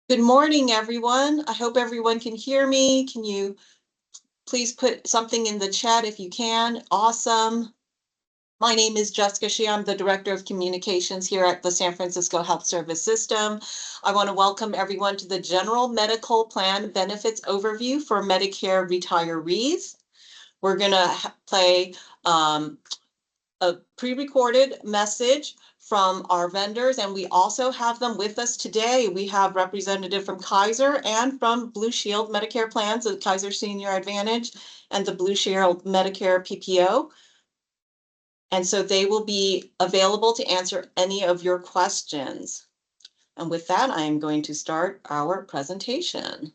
Good morning, everyone. I hope everyone can hear me. Can you please put something in the chat if you can? Awesome. My name is Jessica Shea. I'm the Director of Communications here at the San Francisco Health Service System. I want to welcome everyone to the General Medical Plan Benefits Overview for Medicare retirees. We're going to play a pre-recorded message from our vendors, and we also have them with us today. We have representative from Kaiser and from Blue Shield Medicare plans, the Kaiser Senior Advantage and the Blue Shield Medicare PPO. And so they will be available to answer any of your questions. And with that, I am going to start our presentation.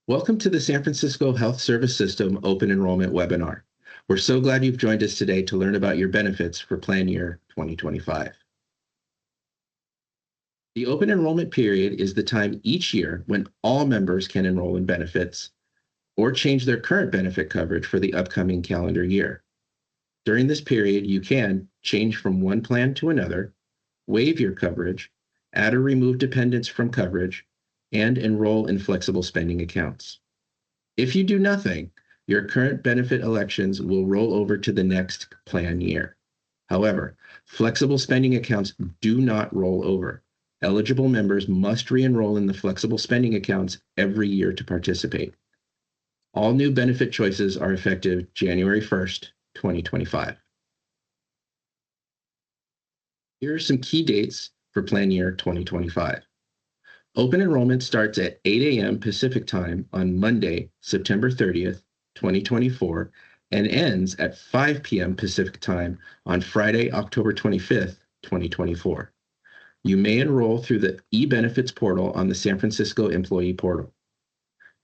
Welcome to the San Francisco Health Service System Open Enrollment webinar. We're so glad you've joined us today to learn about your benefits for plan year 2025. The open enrollment period is the time each year when all members can enroll in benefits or change their current benefit coverage for the upcoming calendar year. During this period, you can change from one plan to another, waive your coverage, add or remove dependents from coverage, and enroll in flexible spending accounts. If you do nothing, your current benefit elections will roll over to the next plan year. However, flexible spending accounts do not roll over. Eligible members must re-enroll in the flexible spending accounts every year to participate. All new benefit choices are effective January 1st, 2025. Here are some key dates for plan year 2025. Open enrollment starts at 8 a.m. Pacific Time on Monday, September 30th, 2024, and ends at 5 p.m. Pacific Time on Friday, October 25th, 2024. You may enroll through the e-benefits portal on the San Francisco Employee Portal.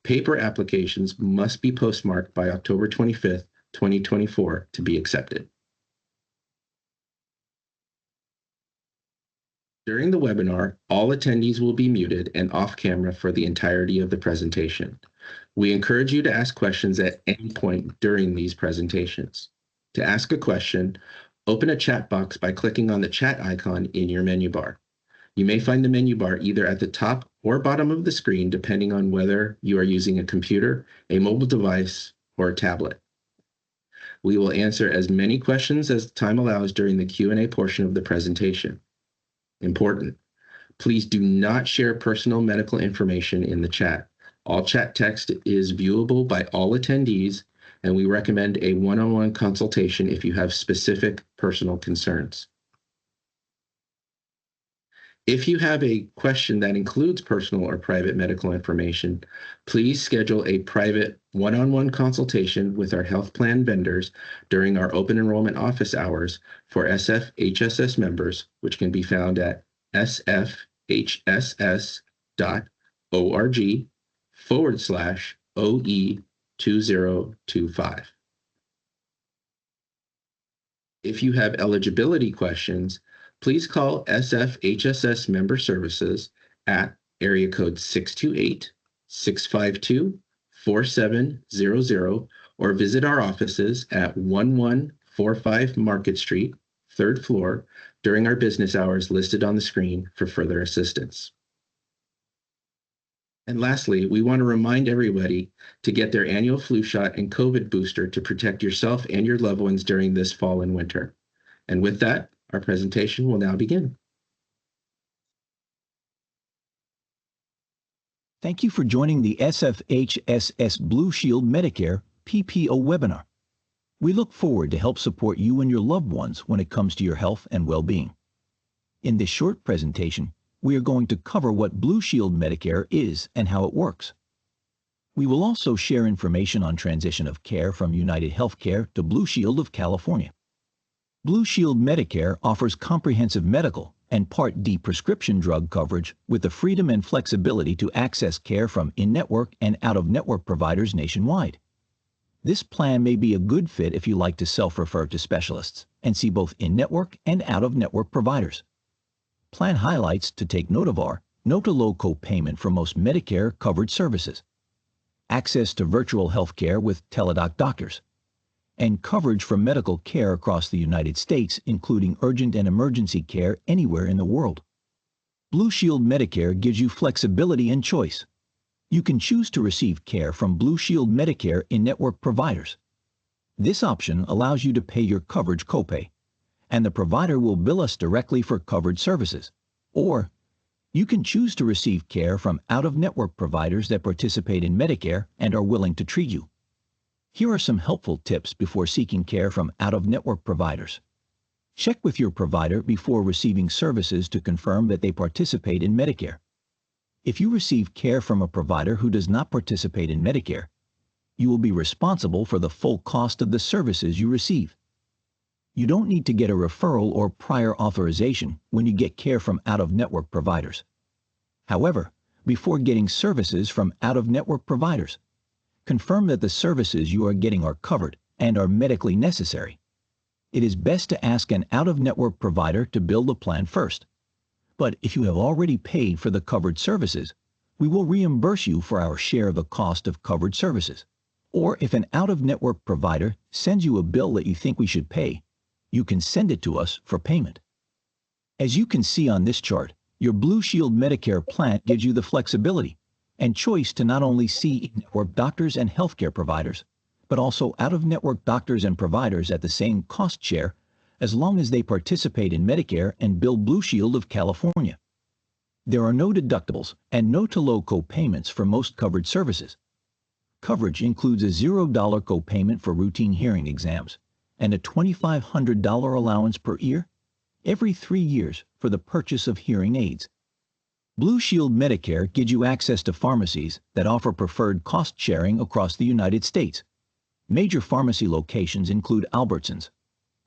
Paper applications must be postmarked by October 25th, 2024 to be accepted. During the webinar, all attendees will be muted and off camera for the entirety of the presentation. We encourage you to ask questions at any point during these presentations. To ask a question, open a chat box by clicking on the chat icon in your menu bar. You may find the menu bar either at the top or bottom of the screen, depending on whether you are using a computer, a mobile device, or a tablet. We will answer as many questions as time allows during the Q&A portion of the presentation. Important. Please do not share personal medical information in the chat. All chat text is viewable by all attendees, and we recommend a one-on-one consultation if you have specific personal concerns. If you have a question that includes personal or private medical information, please schedule a private one-on-one consultation with our health plan vendors during our open enrollment office hours for SF-HSS members, which can be found at sfhss.org/OE2025. If you have eligibility questions, please call SF-HSS Member Services at area code 628-652-4700 or visit our offices at 1145 Market Street, 3rd floor, during our business hours listed on the screen for further assistance. And lastly, we want to remind everybody to get their annual flu shot and COVID booster to protect yourself and your loved ones during this fall and winter. And with that, our presentation will now begin. Thank you for joining the SFHSS Blue Shield Medicare PPO webinar. We look forward to help support you and your loved ones when it comes to your health and well-being. In this short presentation, we are going to cover what Blue Shield Medicare is and how it works. We will also share information on transition of care from United Healthcare to Blue Shield of California. Blue Shield Medicare offers comprehensive medical and Part D prescription drug coverage with the freedom and flexibility to access care from in-network and out-of-network providers nationwide. This plan may be a good fit if you like to self-refer to specialists and see both in-network and out-of-network providers. Plan highlights to take note of are: no to low co-payment for most Medicare covered services, access to virtual health care with Teladoc doctors, and coverage for medical care across the United States, including urgent and emergency care anywhere in the world. Blue Shield Medicare gives you flexibility and choice. You can choose to receive care from Blue Shield Medicare in-network providers. This option allows you to pay your coverage copay, and the provider will bill us directly for covered services. Or you can choose to receive care from out-of-network providers that participate in Medicare and are willing to treat you. Here are some helpful tips before seeking care from out-of-network providers. Check with your provider before receiving services to confirm that they participate in Medicare. If you receive care from a provider who does not participate in Medicare, you will be responsible for the full cost of the services you receive. You don't need to get a referral or prior authorization when you get care from out-of-network providers. However, before getting services from out-of-network providers, confirm that the services you are getting are covered and are medically necessary. It is best to ask an out-of-network provider to bill the plan first. But if you have already paid for the covered services, we will reimburse you for our share of the cost of covered services. Or if an out-of-network provider sends you a bill that you think we should pay, you can send it to us for payment. As you can see on this chart, your Blue Shield Medicare plan gives you the flexibility and choice to not only see in-network doctors and healthcare providers, but also out-of-network doctors and providers at the same cost share as long as they participate in Medicare and bill Blue Shield of California. There are no deductibles and no to low co-payments for most covered services. Coverage includes a $0 co-payment for routine hearing exams and a $2,500 allowance per ear every 3 years for the purchase of hearing aids. Blue Shield Medicare gives you access to pharmacies that offer preferred cost sharing across the United States. Major pharmacy locations include Albertsons,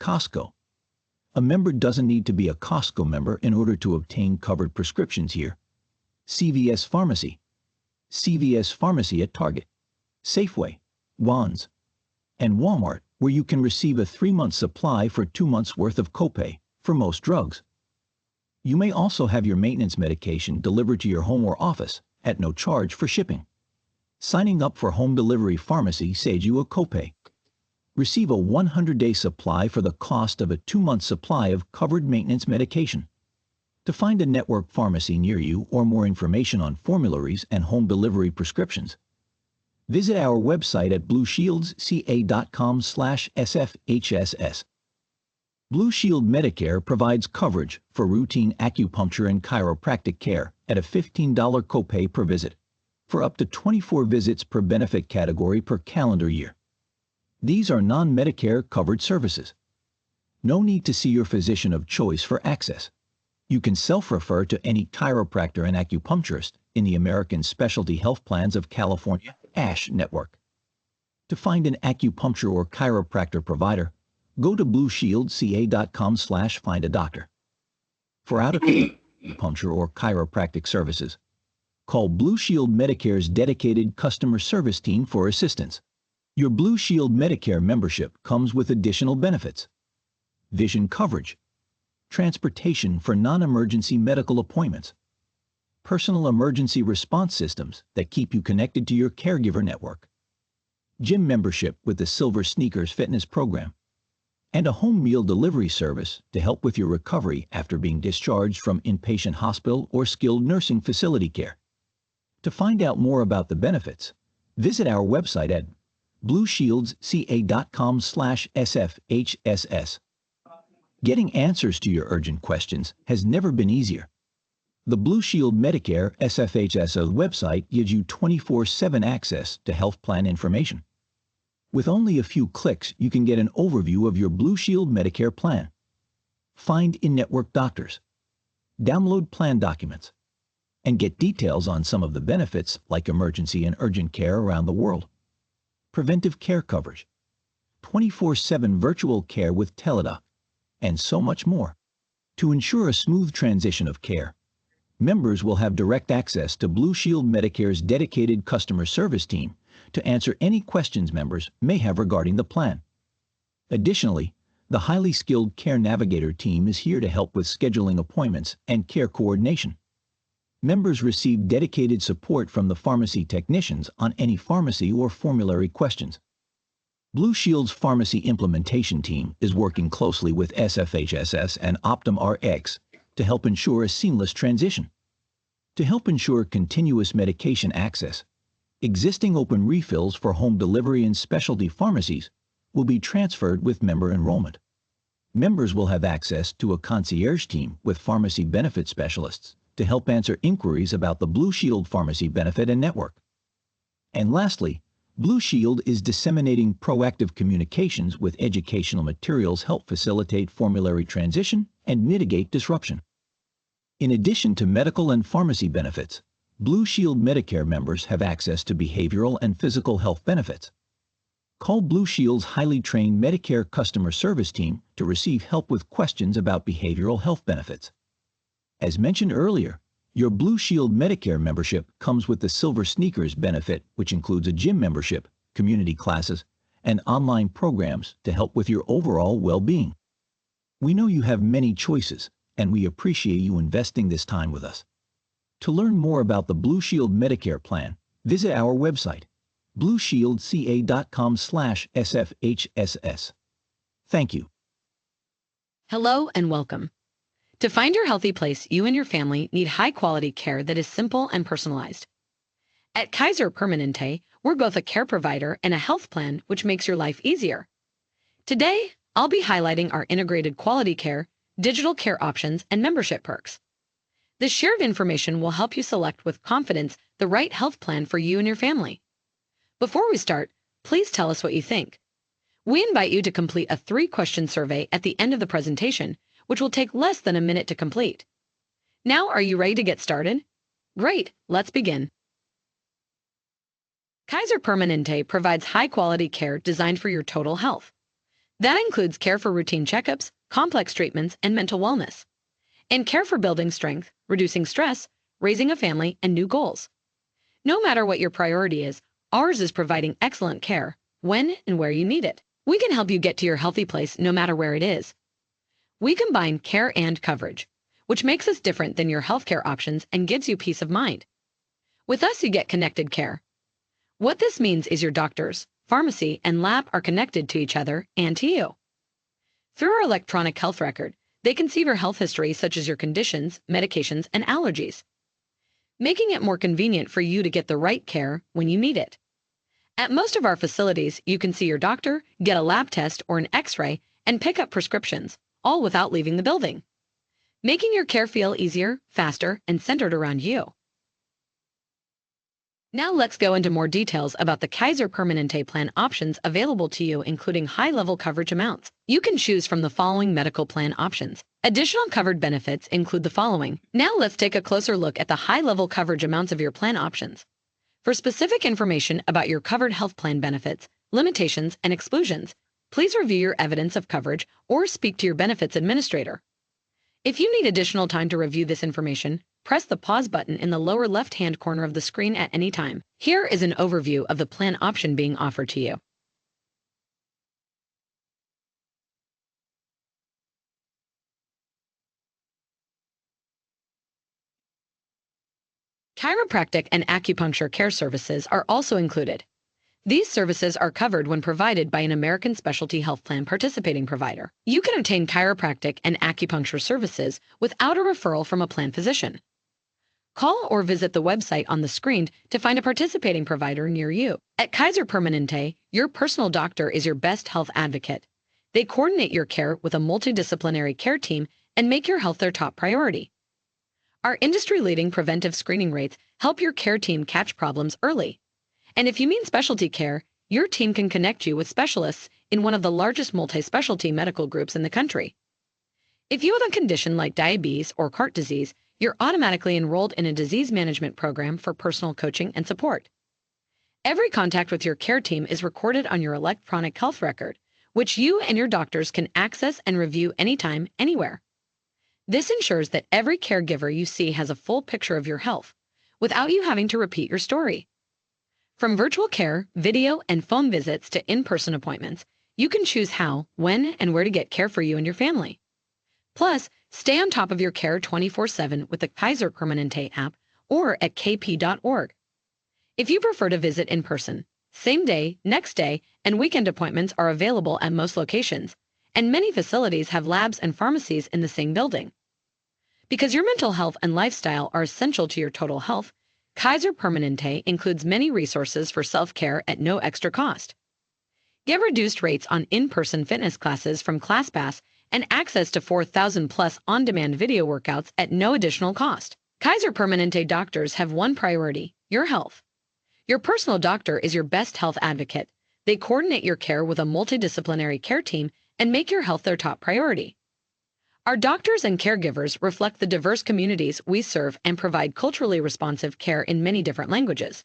Costco. A member doesn't need to be a Costco member in order to obtain covered prescriptions here. CVS Pharmacy at Target, Safeway, Vons, and Walmart, where you can receive a 3-month supply for 2 months' worth of copay for most drugs. You may also have your maintenance medication delivered to your home or office at no charge for shipping. Signing up for home delivery pharmacy saves you a copay. Receive a 100-day supply for the cost of a 2-month supply of covered maintenance medication. To find a network pharmacy near you or more information on formularies and home delivery prescriptions, visit our website at blueshieldsca.com/sfhss. Blue Shield Medicare provides coverage for routine acupuncture and chiropractic care at a $15 copay per visit, for up to 24 visits per benefit category per calendar year. These are non-Medicare covered services. No need to see your physician of choice for access. You can self-refer to any chiropractor and acupuncturist in the American Specialty Health Plans of California ASH network. To find an acupuncture or chiropractor provider, go to blueshieldca.com/find-a-doctor. For out-of-acupuncture or chiropractic services, call Blue Shield Medicare's dedicated customer service team for assistance. Your Blue Shield Medicare membership comes with additional benefits: vision coverage, transportation for non-emergency medical appointments, personal emergency response systems that keep you connected to your caregiver network, gym membership with the Silver Sneakers fitness program, and a home meal delivery service to help with your recovery after being discharged from inpatient hospital or skilled nursing facility care. To find out more about the benefits, visit our website at blueshieldca.com/sfhss. Getting answers to your urgent questions has never been easier. The Blue Shield Medicare SFHS website gives you 24/7 access to health plan information. With only a few clicks, you can get an overview of your Blue Shield Medicare plan, find in-network doctors, download plan documents, and get details on some of the benefits like emergency and urgent care around the world, preventive care coverage, 24/7 virtual care with Teladoc, and so much more. To ensure a smooth transition of care, members will have direct access to Blue Shield Medicare's dedicated customer service team to answer any questions members may have regarding the plan. Additionally, the highly skilled Care Navigator team is here to help with scheduling appointments and care coordination. Members receive dedicated support from the pharmacy technicians on any pharmacy or formulary questions. Blue Shield's pharmacy implementation team is working closely with SFHSS and Optum Rx to help ensure a seamless transition. To help ensure continuous medication access, existing open refills for home delivery and specialty pharmacies will be transferred with member enrollment. Members will have access to a concierge team with pharmacy benefit specialists to help answer inquiries about the Blue Shield pharmacy benefit and network. And lastly, Blue Shield is disseminating proactive communications with educational materials help facilitate formulary transition and mitigate disruption. In addition to medical and pharmacy benefits, Blue Shield Medicare members have access to behavioral and physical health benefits. Call Blue Shield's highly trained Medicare customer service team to receive help with questions about behavioral health benefits. As mentioned earlier, your Blue Shield Medicare membership comes with the Silver Sneakers benefit, which includes a gym membership, community classes, and online programs to help with your overall well-being. We know you have many choices, and we appreciate you investing this time with us. To learn more about the Blue Shield Medicare plan, visit our website, blueshieldca.com/SFHSS. Thank you. Hello and welcome. To find your healthy place, you and your family need high-quality care that is simple and personalized. At Kaiser Permanente, we're both a care provider and a health plan which makes your life easier. Today, I'll be highlighting our integrated quality care, digital care options, and membership perks. This shared information will help you select with confidence the right health plan for you and your family. Before we start, please tell us what you think. We invite you to complete a 3-question survey at the end of the presentation, which will take less than a minute to complete. Now, are you ready to get started? Great, let's begin. Kaiser Permanente provides high-quality care designed for your total health. That includes care for routine checkups, complex treatments, and mental wellness, and care for building strength, reducing stress, raising a family, and new goals. No matter what your priority is, ours is providing excellent care when and where you need it. We can help you get to your healthy place no matter where it is. We combine care and coverage, which makes us different than your healthcare options and gives you peace of mind. With us, you get connected care. What this means is your doctors, pharmacy, and lab are connected to each other and to you. Through our electronic health record, they can see your health history such as your conditions, medications, and allergies, making it more convenient for you to get the right care when you need it. At most of our facilities, you can see your doctor, get a lab test or an X-ray, and pick up prescriptions, all without leaving the building, making your care feel easier, faster, and centered around you. Now let's go into more details about the Kaiser Permanente plan options available to you, including high-level coverage amounts. You can choose from the following medical plan options. Additional covered benefits include the following. Now let's take a closer look at the high-level coverage amounts of your plan options. For specific information about your covered health plan benefits, limitations, and exclusions, please review your evidence of coverage or speak to your benefits administrator. If you need additional time to review this information, press the pause button in the lower left-hand corner of the screen at any time. Here is an overview of the plan option being offered to you. Chiropractic and acupuncture care services are also included. These services are covered when provided by an American Specialty Health Plan participating provider. You can obtain chiropractic and acupuncture services without a referral from a plan physician. Call or visit the website on the screen to find a participating provider near you. At Kaiser Permanente, your personal doctor is your best health advocate. They coordinate your care with a multidisciplinary care team and make your health their top priority. Our industry-leading preventive screening rates help your care team catch problems early. And if you mean specialty care, your team can connect you with specialists in one of the largest multi-specialty medical groups in the country. If you have a condition like diabetes or heart disease, you're automatically enrolled in a disease management program for personal coaching and support. Every contact with your care team is recorded on your electronic health record, which you and your doctors can access and review anytime, anywhere. This ensures that every caregiver you see has a full picture of your health, without you having to repeat your story. From virtual care, video, and phone visits to in-person appointments, you can choose how, when, and where to get care for you and your family. Plus, stay on top of your care 24/7 with the Kaiser Permanente app or at kp.org. If you prefer to visit in person, same day, next day, and weekend appointments are available at most locations, and many facilities have labs and pharmacies in the same building. Because your mental health and lifestyle are essential to your total health, Kaiser Permanente includes many resources for self-care at no extra cost. Get reduced rates on in-person fitness classes from ClassPass and access to 4,000 plus on-demand video workouts at no additional cost. Kaiser Permanente doctors have one priority: your health. Your personal doctor is your best health advocate. They coordinate your care with a multidisciplinary care team and make your health their top priority. Our doctors and caregivers reflect the diverse communities we serve and provide culturally responsive care in many different languages.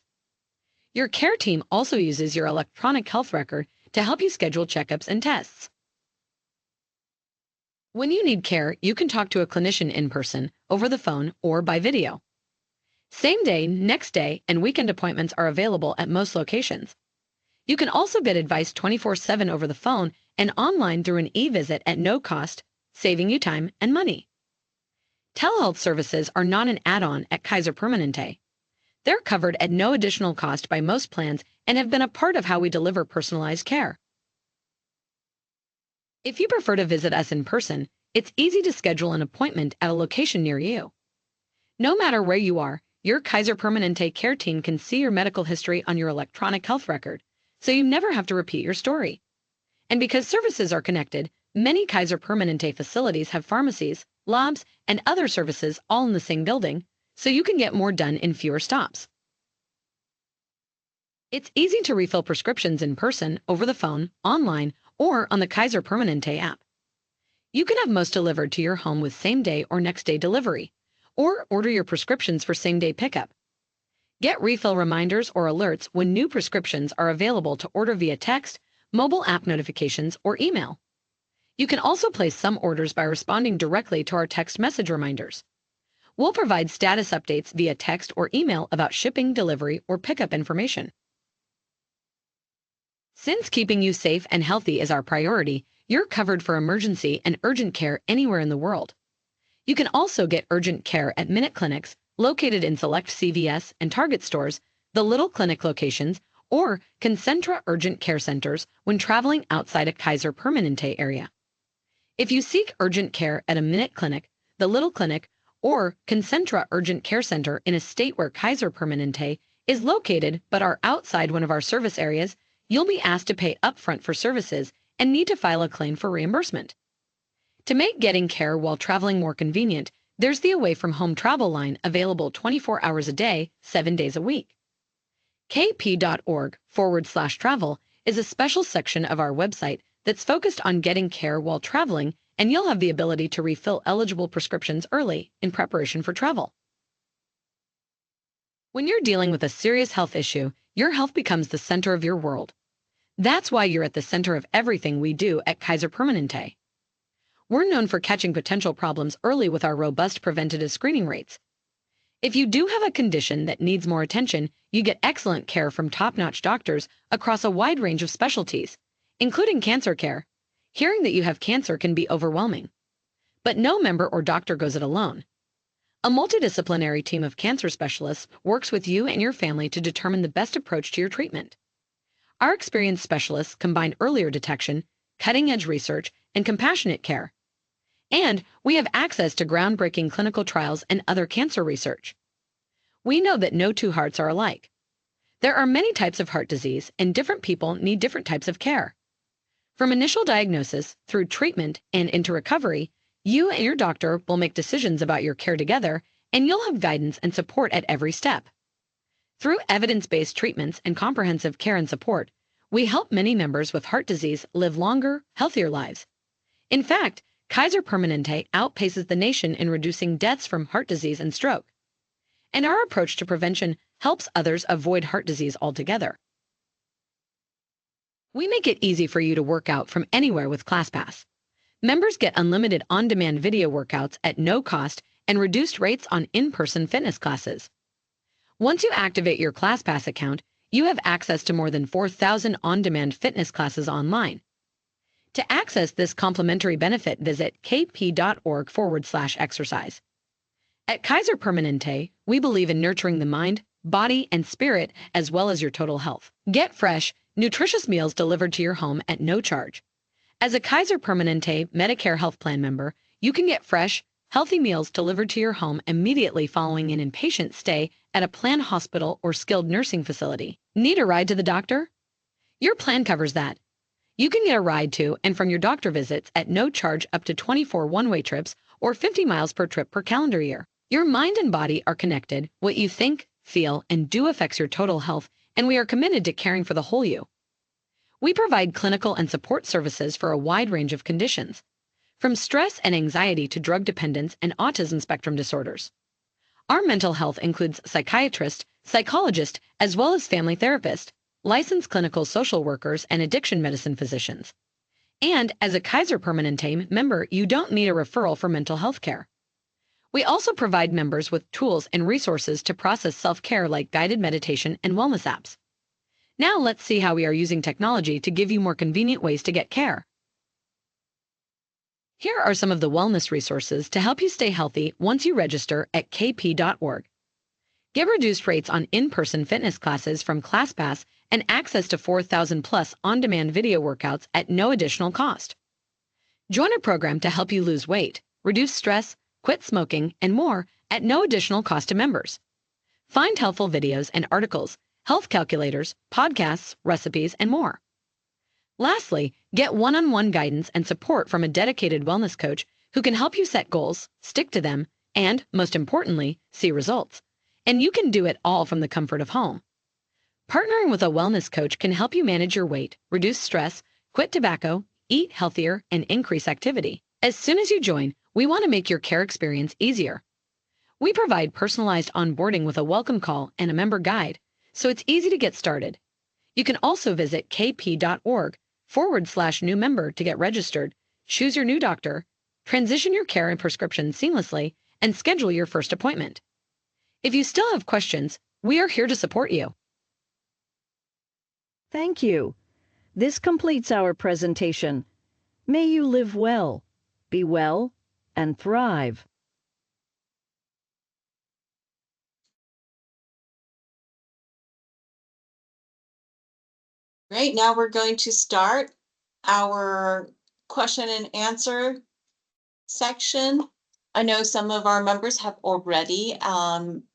Your care team also uses your electronic health record to help you schedule checkups and tests. When you need care, you can talk to a clinician in person, over the phone, or by video. Same day, next day, and weekend appointments are available at most locations. You can also get advice 24/7 over the phone and online through an e-visit at no cost, saving you time and money. Telehealth services are not an add-on at Kaiser Permanente. They're covered at no additional cost by most plans and have been a part of how we deliver personalized care. If you prefer to visit us in person, it's easy to schedule an appointment at a location near you. No matter where you are, your Kaiser Permanente care team can see your medical history on your electronic health record, so you never have to repeat your story. And because services are connected, many Kaiser Permanente facilities have pharmacies, labs, and other services all in the same building, so you can get more done in fewer stops. It's easy to refill prescriptions in person, over the phone, online, or on the Kaiser Permanente app. You can have most delivered to your home with same-day or next-day delivery, or order your prescriptions for same-day pickup. Get refill reminders or alerts when new prescriptions are available to order via text, mobile app notifications, or email. You can also place some orders by responding directly to our text message reminders. We'll provide status updates via text or email about shipping, delivery, or pickup information. Since keeping you safe and healthy is our priority, you're covered for emergency and urgent care anywhere in the world. You can also get urgent care at Minute Clinics, located in select CVS and Target stores, the Little Clinic locations, or Concentra Urgent Care Centers when traveling outside a Kaiser Permanente area. If you seek urgent care at a Minute Clinic, the Little Clinic, or Concentra Urgent Care Center in a state where Kaiser Permanente is located but are outside one of our service areas, you'll be asked to pay upfront for services and need to file a claim for reimbursement. To make getting care while traveling more convenient, there's the Away from Home travel line available 24 hours a day, 7 days a week. kp.org/travel is a special section of our website that's focused on getting care while traveling, and you'll have the ability to refill eligible prescriptions early in preparation for travel. When you're dealing with a serious health issue, your health becomes the center of your world. That's why you're at the center of everything we do at Kaiser Permanente. We're known for catching potential problems early with our robust preventative screening rates. If you do have a condition that needs more attention, you get excellent care from top-notch doctors across a wide range of specialties, including cancer care. Hearing that you have cancer can be overwhelming. But no member or doctor goes it alone. A multidisciplinary team of cancer specialists works with you and your family to determine the best approach to your treatment. Our experienced specialists combine earlier detection, cutting-edge research, and compassionate care. And we have access to groundbreaking clinical trials and other cancer research. We know that no two hearts are alike. There are many types of heart disease, and different people need different types of care. From initial diagnosis through treatment and into recovery, you and your doctor will make decisions about your care together, and you'll have guidance and support at every step. Through evidence-based treatments and comprehensive care and support, we help many members with heart disease live longer, healthier lives. In fact, Kaiser Permanente outpaces the nation in reducing deaths from heart disease and stroke. And our approach to prevention helps others avoid heart disease altogether. We make it easy for you to work out from anywhere with ClassPass. Members get unlimited on-demand video workouts at no cost and reduced rates on in-person fitness classes. Once you activate your ClassPass account, you have access to more than 4,000 on-demand fitness classes online. To access this complimentary benefit, visit kp.org/exercise. At Kaiser Permanente, we believe in nurturing the mind, body, and spirit, as well as your total health. Get fresh, nutritious meals delivered to your home at no charge. As a Kaiser Permanente Medicare Health Plan member, you can get fresh, healthy meals delivered to your home immediately following an inpatient stay at a planned hospital or skilled nursing facility. Need a ride to the doctor? Your plan covers that. You can get a ride to and from your doctor visits at no charge up to 24 one-way trips or 50 miles per trip per calendar year. Your mind and body are connected. What you think, feel, and do affects your total health, and we are committed to caring for the whole you. We provide clinical and support services for a wide range of conditions, from stress and anxiety to drug dependence and autism spectrum disorders. Our mental health includes psychiatrists, psychologists, as well as family therapists, licensed clinical social workers, and addiction medicine physicians. And as a Kaiser Permanente member, you don't need a referral for mental health care. We also provide members with tools and resources to process self-care like guided meditation and wellness apps. Now let's see how we are using technology to give you more convenient ways to get care. Here are some of the wellness resources to help you stay healthy once you register at kp.org. Get reduced rates on in-person fitness classes from ClassPass and access to 4,000 plus on-demand video workouts at no additional cost. Join a program to help you lose weight, reduce stress, quit smoking, and more at no additional cost to members. Find helpful videos and articles, health calculators, podcasts, recipes, and more. Lastly, get one-on-one guidance and support from a dedicated wellness coach who can help you set goals, stick to them, and, most importantly, see results. And you can do it all from the comfort of home. Partnering with a wellness coach can help you manage your weight, reduce stress, quit tobacco, eat healthier, and increase activity. As soon as you join, we want to make your care experience easier. We provide personalized onboarding with a welcome call and a member guide, so it's easy to get started. You can also visit kp.org/new member to get registered, choose your new doctor, transition your care and prescription seamlessly, and schedule your first appointment. If you still have questions, we are here to support you. Thank you. This completes our presentation. May you live well, be well, and thrive. Great, now we're going to start our question and answer section. I know some of our members have already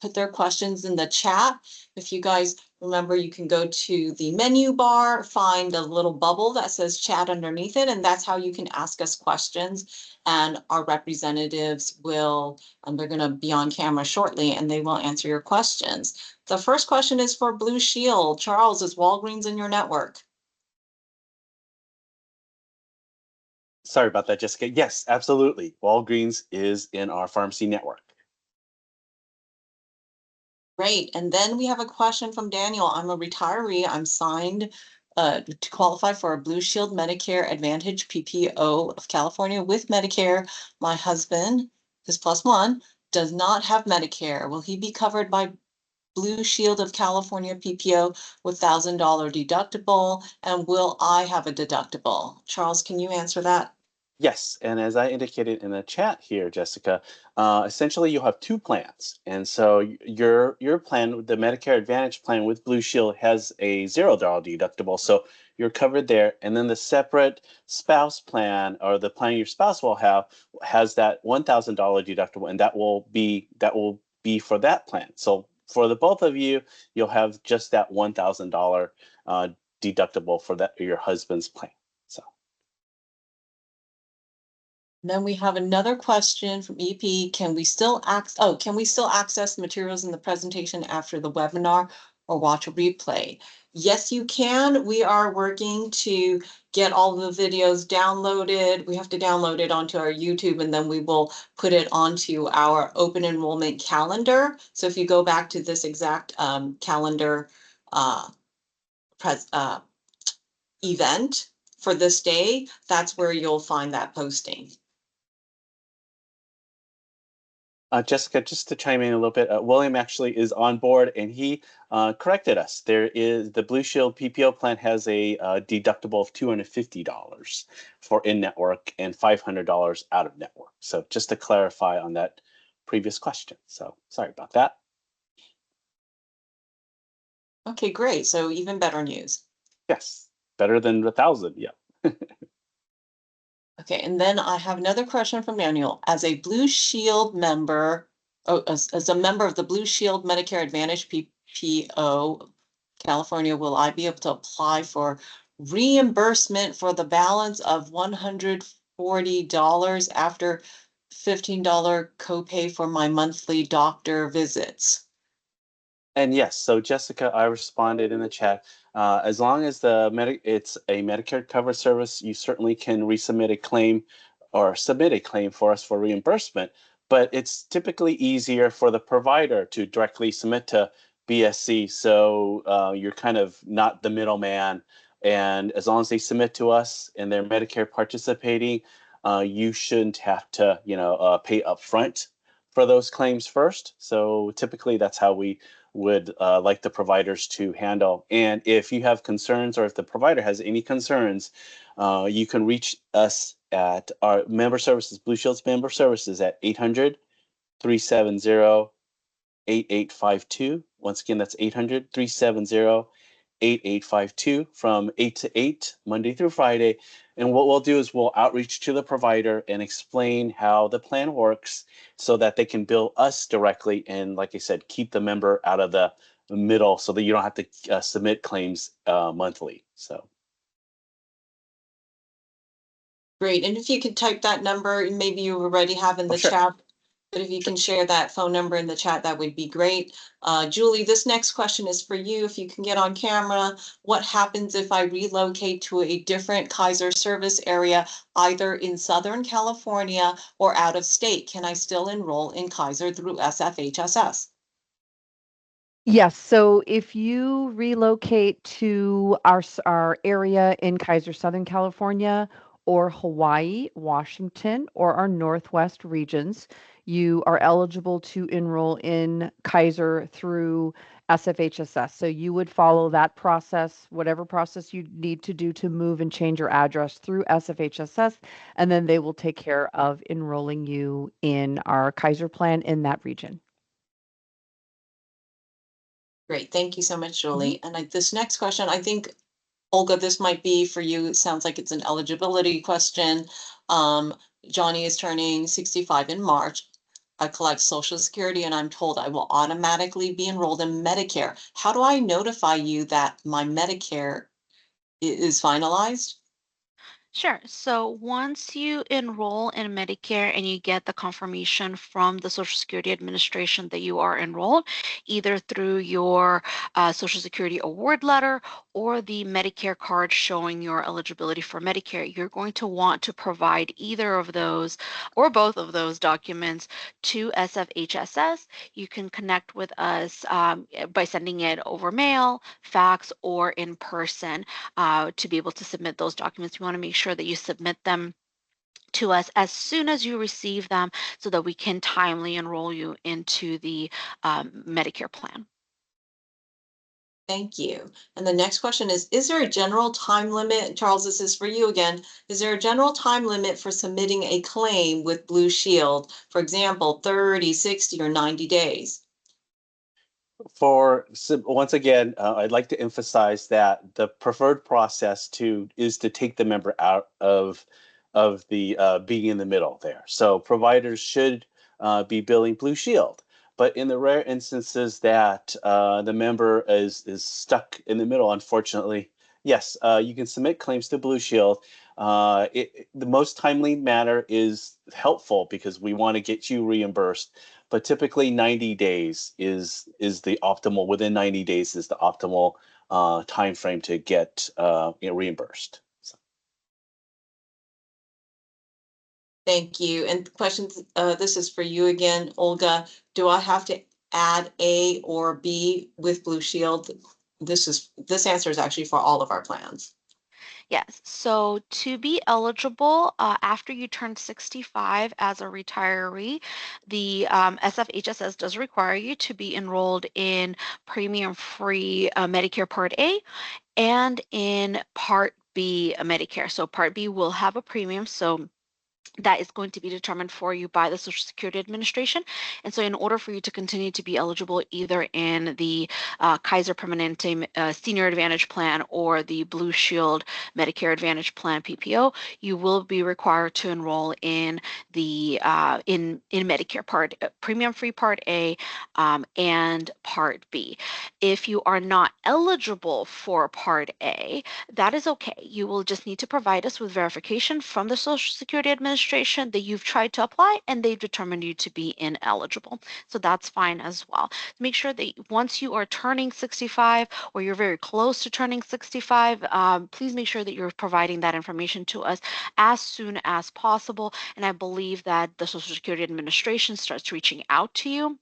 put their questions in the chat. If you guys remember, you can go to the menu bar, find a little bubble that says chat underneath it, and that's how you can ask us questions. And our representatives will, they're going to be on camera shortly, and they will answer your questions. The first question is for Blue Shield. Charles, is Walgreens in your network? Sorry about that, Jessica. Yes, absolutely. Walgreens is in our pharmacy network. Great. And then we have a question from Daniel. I'm a retiree. I'm signed to qualify for a Blue Shield Medicare Advantage PPO of California with Medicare. My husband, who's +1, does not have Medicare. Will he be covered by Blue Shield of California PPO with $1,000 deductible? And will I have a deductible? Charles, can you answer that? Yes, and as I indicated in the chat here, Jessica, essentially you'll have two plans. And so your plan, the Medicare Advantage plan with Blue Shield, has a $0 deductible. So you're covered there. And then the separate spouse plan, or the plan your spouse will have, has that $1,000 deductible, and that will be for that plan. So for the both of you, you'll have just that $1,000 deductible for that your husband's plan. So. Then we have another question from EP. Can we still access the materials in the presentation after the webinar or watch a replay? Yes, you can. We are working to get all the videos downloaded. We have to download it onto our YouTube, and then we will put it onto our open enrollment calendar. So if you go back to this exact calendar event for this day, that's where you'll find that posting. Jessica, just to chime in a little bit, William actually is on board, and he corrected us. There is the Blue Shield PPO plan has a deductible of $250 for in-network and $500 out-of-network. So just to clarify on that previous question. So sorry about that. Okay, great. So even better news. Yes, better than 1,000. Yeah. Okay, and then I have another question from Daniel. As a Blue Shield member, as a member of the Blue Shield Medicare Advantage PPO, California, will I be able to apply for reimbursement for the balance of $140 after $15 copay for my monthly doctor visits? And yes, so Jessica, I responded in the chat. As long as it's a Medicare covered service, you certainly can resubmit a claim or submit a claim for us for reimbursement. But it's typically easier for the provider to directly submit to BSC, so you're kind of not the middleman. And as long as they submit to us and they're Medicare participating, you shouldn't have to, pay upfront for those claims first. So typically, that's how we would like the providers to handle. And if you have concerns, or if the provider has any concerns, you can reach us at our member services, Blue Shield's member services, at 800-370-8852. Once again, that's 800-370-8852 from 8 to 8, Monday through Friday. And what we'll do is we'll outreach to the provider and explain how the plan works so that they can bill us directly. And like I said, keep the member out of the middle so that you don't have to submit claims monthly. So. Great. And if you could type that number, maybe you already have in the Sure. chat, but if you can share that phone number in the chat, that would be great. Julie, this next question is for you. If you can get on camera, what happens if I relocate to a different Kaiser service area, either in Southern California or out of state? Can I still enroll in Kaiser through SFHSS? Yes, so if you relocate to our area in Kaiser, Southern California, or Hawaii, Washington, or our Northwest regions, you are eligible to enroll in Kaiser through SFHSS. So you would follow that process, whatever process you need to do to move and change your address through SFHSS, and then they will take care of enrolling you in our Kaiser plan in that region. Great. Thank you so much, Julie. And this next question, I think, Olga, this might be for you. It sounds like it's an eligibility question. Johnny is turning 65 in March. I collect Social Security and I'm told I will automatically be enrolled in Medicare. How do I notify you that my Medicare is finalized? Sure. So once you enroll in Medicare and you get the confirmation from the Social Security Administration that you are enrolled, either through your Social Security award letter or the Medicare card showing your eligibility for Medicare, you're going to want to provide either of those or both of those documents to SFHSS. You can connect with us by sending it over mail, fax, or in person to be able to submit those documents. We want to make sure that you submit them to us as soon as you receive them so that we can timely enroll you into the Medicare plan. Thank you. And the next question is there a general time limit? Charles, this is for you again. Is there a general time limit for submitting a claim with Blue Shield? For example, 30, 60, or 90 days? Once again, I'd like to emphasize that the preferred process is to take the member out of the being in the middle there. So providers should be billing Blue Shield, but in the rare instances that the member is stuck in the middle, unfortunately, yes, you can submit claims to Blue Shield. The most timely manner is helpful because we want to get you reimbursed, but typically 90 days is the optimal. Within 90 days is the optimal time frame to get reimbursed. So. Thank you. And questions, this is for you again, Olga. Do I have to add A or B with Blue Shield? This answer is actually for all of our plans. Yes, so to be eligible after you turn 65 as a retiree, the SFHSS does require you to be enrolled in premium-free Medicare Part A and in Part B Medicare. So Part B will have a premium, so that is going to be determined for you by the Social Security Administration. And so in order for you to continue to be eligible either in the Kaiser Permanente Senior Advantage Plan or the Blue Shield Medicare Advantage Plan PPO, you will be required to enroll in the in Medicare Part Premium Free Part A and Part B. If you are not eligible for Part A, that is okay. You will just need to provide us with verification from the Social Security Administration that you've tried to apply and they've determined you to be ineligible. So that's fine as well. Make sure that once you are turning 65 or you're very close to turning 65, please make sure that you're providing that information to us as soon as possible. And I believe that the Social Security Administration starts reaching out to you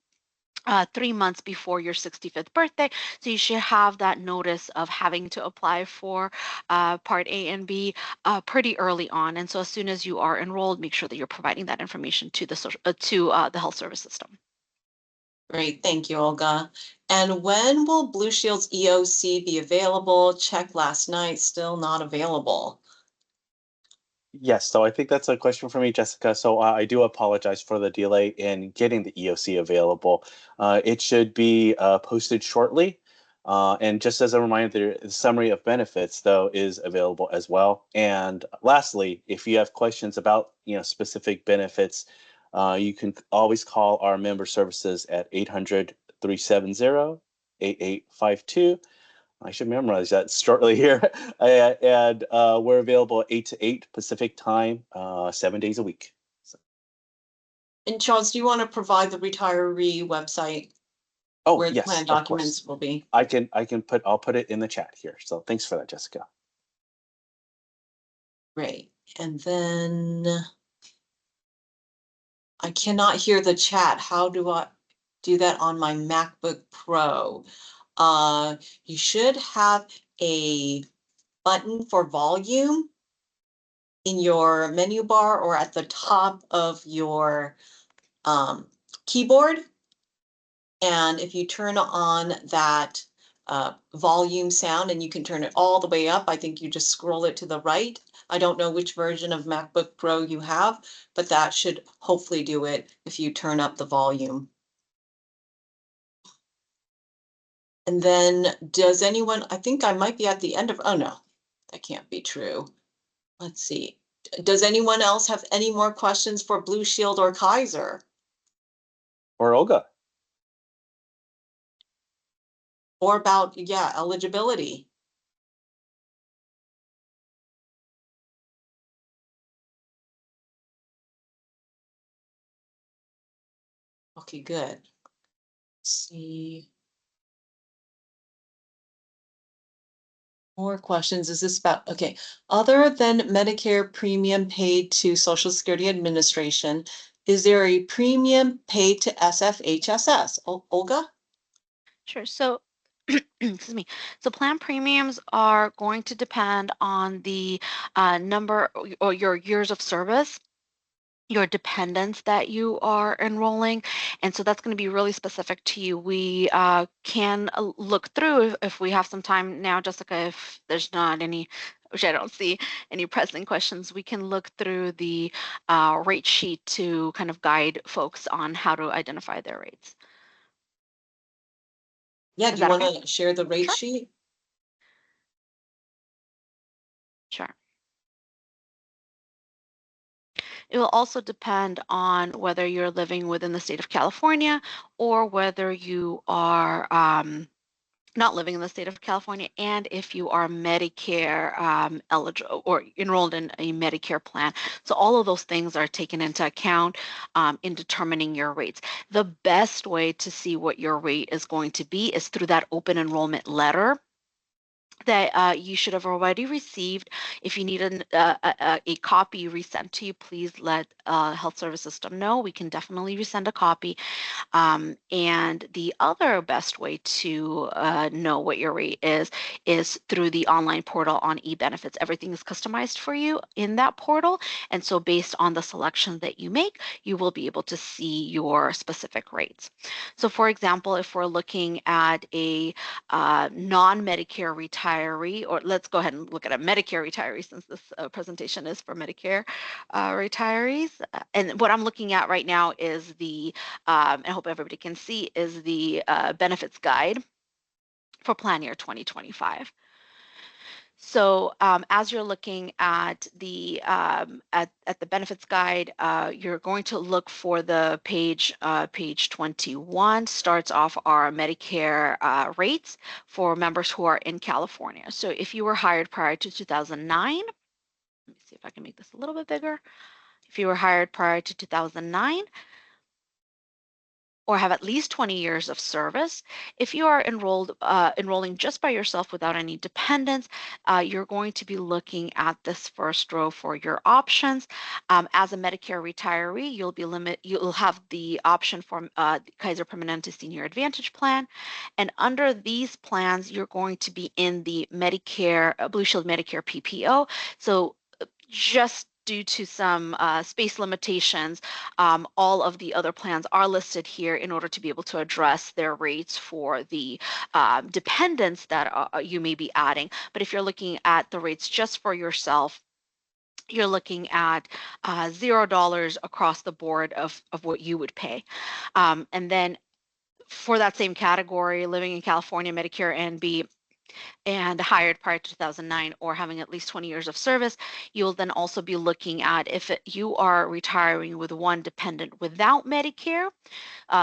3 months before your 65th birthday. So you should have that notice of having to apply for Part A and B pretty early on. And so as soon as you are enrolled, make sure that you're providing that information to the health service system. Great, thank you, Olga. And when will Blue Shield's EOC be available? Checked last night, still not available. Yes, so I think that's a question for me, Jessica. So I do apologize for the delay in getting the EOC available. It should be posted shortly. And just as a reminder, the summary of benefits, though, is available as well. And lastly, if you have questions about specific benefits, you can always call our member services at 800-370-8852. I should memorize that shortly here. And we're available at 8 to 8 Pacific time, 7 days a week. So. And Charles, do you want to provide the retiree website where the Yes, plan of documents course. will be? I'll put it in the chat here. So thanks for that, Jessica. Great. And then I cannot hear the chat. How do I do that on my MacBook Pro? You should have a button for volume in your menu bar or at the top of your keyboard. And if you turn on that volume sound, and you can turn it all the way up, I think you just scroll it to the right. I don't know which version of MacBook Pro you have, but that should hopefully do it if you turn up the volume. And then does anyone, I think I might be at the end of, oh no, that can't be true. Let's see. Does anyone else have any more questions for Blue Shield or Kaiser? Or Olga. Or about, yeah, eligibility? Okay, good. Let's see. More questions. Is this about, okay, other than Medicare premium paid to Social Security Administration, is there a premium paid to SFHSS? Olga? Sure. So excuse me. So plan premiums are going to depend on the number or your years of service, your dependents that you are enrolling. And so that's going to be really specific to you. We can look through if we have some time now, Jessica, if there's not any, which I don't see any pressing questions, we can look through the rate sheet to kind of guide folks on how to identify their rates. Yeah, Is do you that want okay? to share the rate Sure. sheet? Sure. It will also depend on whether you're living within the state of California or whether you are not living in the state of California, and if you are Medicare eligible or enrolled in a Medicare plan. So all of those things are taken into account in determining your rates. The best way to see what your rate is going to be is through that open enrollment letter that you should have already received. If you need a copy resent to you, please let health service system know. We can definitely resend a copy. And the other best way to know what your rate is through the online portal on eBenefits. Everything is customized for you in that portal. And so based on the selection that you make, you will be able to see your specific rates. So for example, if we're looking at a non-Medicare retirement retiree, or let's go ahead and look at a Medicare retiree since this presentation is for Medicare retirees. And what I'm looking at right now is the, I hope everybody can see, is the benefits guide for plan year 2025. So as you're looking at the benefits guide, you're going to look for the page 21 starts off our Medicare rates for members who are in California. So if you were hired prior to 2009, let me see if I can make this a little bit bigger. If you were hired prior to 2009, or have at least 20 years of service. If you are enrolling just by yourself without any dependents, you're going to be looking at this first row for your options. As a Medicare retiree, you'll have the option for Kaiser Permanente Senior Advantage Plan, and under these plans, you're going to be in the Medicare Blue Shield Medicare PPO. So just due to some space limitations, all of the other plans are listed here in order to be able to address their rates for the dependents that you may be adding. But if you're looking at the rates just for yourself, you're looking at $0 across the board of what you would pay. And then for that same category, living in California, Medicare and B, and hired prior to 2009 or having at least 20 years of service, you'll then also be looking at if you are retiring with one dependent without Medicare.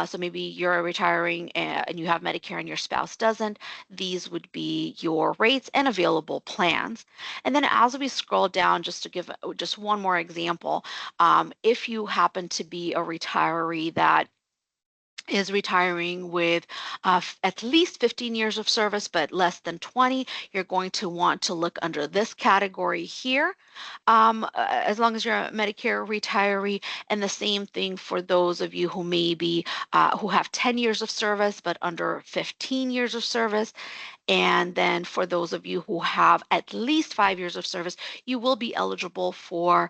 So maybe you're retiring and you have Medicare and your spouse doesn't. These would be your rates and available plans. And then as we scroll down, just to give just one more example, if you happen to be a retiree that is retiring with at least 15 years of service, but less than 20, you're going to want to look under this category here, as long as you're a Medicare retiree. And the same thing for those of you who maybe who have 10 years of service, but under 15 years of service. And then for those of you who have at least 5 years of service, you will be eligible for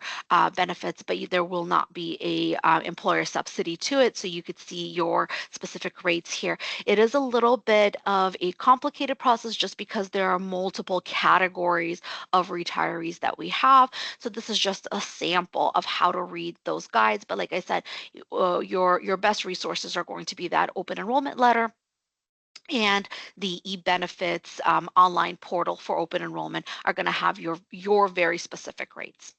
benefits, but there will not be a employer subsidy to it. So you could see your specific rates here. It is a little bit of a complicated process just because there are multiple categories of retirees that we have. So this is just a sample of how to read those guides. But like I said, your best resources are going to be that open enrollment letter and the e-benefits online portal for open enrollment are going to have your very specific rates.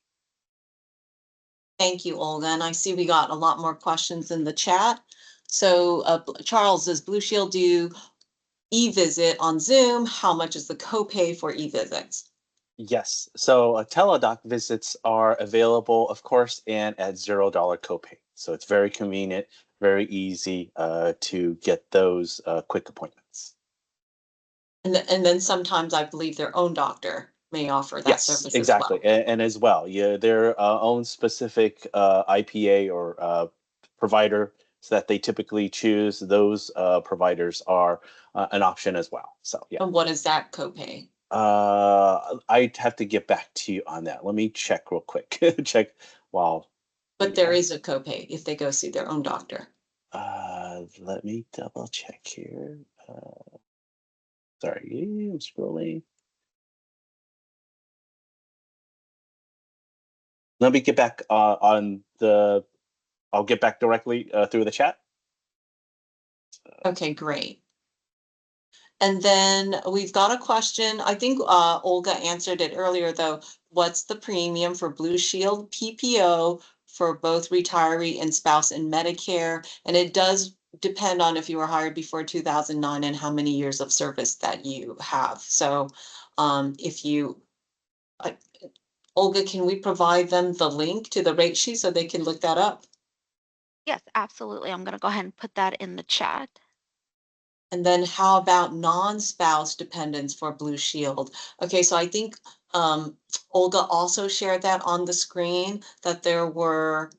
Thank you, Olga. And I see we got a lot more questions in the chat. So Charles, does Blue Shield do e-visit on Zoom? How much is the copay for e-visits? Yes. So teledoc visits are available, of course, and at $0 copay. So it's very convenient, very easy to get those quick appointments. And then sometimes I believe their own doctor may offer that service Yes, exactly. as well. And as well, yeah, their own specific IPA or provider so that they typically choose. Those providers are an option as well. So yeah. And what is that copay? I'd have to get back to you on that. Let me check real quick. Check while. But there is a copay if they go see their own doctor. Let me double check here. Sorry, I'm scrolling. Let me get back on the. I'll get back directly through the chat. Okay, great. And then we've got a question. I think Olga answered it earlier, though. What's the premium for Blue Shield PPO for both retiree and spouse in Medicare? And it does depend on if you were hired before 2009 and how many years of service that you have. So if you, Olga, can we provide them the link to the rate sheet so they can look that up? Yes, absolutely. I'm going to go ahead and put that in the chat. And then how about non-spouse dependents for Blue Shield? Okay, so I think Olga also shared that on the screen that there were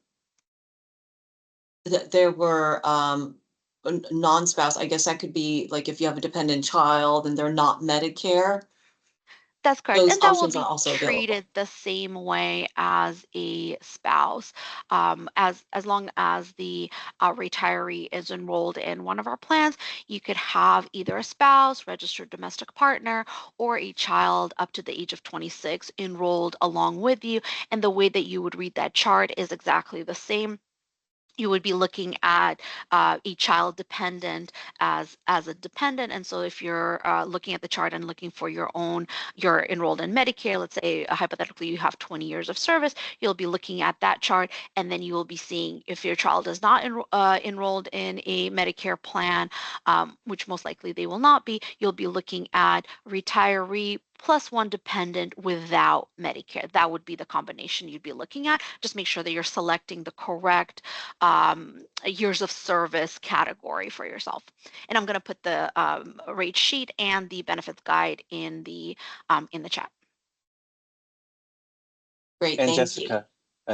non-spouse. I guess that could be like if you have a dependent child and they're not Medicare. That's correct. those And that will options are be also available. treated the same way as a spouse. As long as the retiree is enrolled in one of our plans, you could have either a spouse, registered domestic partner, or a child up to the age of 26 enrolled along with you. And the way that you would read that chart is exactly the same. You would be looking at a child dependent as a dependent. And so if you're looking at the chart and looking for you're enrolled in Medicare, let's say hypothetically you have 20 years of service, you'll be looking at that chart, and then you will be seeing if your child is not enrolled in a Medicare plan, which most likely they will not be, you'll be looking at retiree plus one dependent without Medicare. That would be the combination you'd be looking at. Just make sure that you're selecting the correct years of service category for yourself. And I'm going to put the rate sheet and the benefits guide in the chat. Great, And thank you.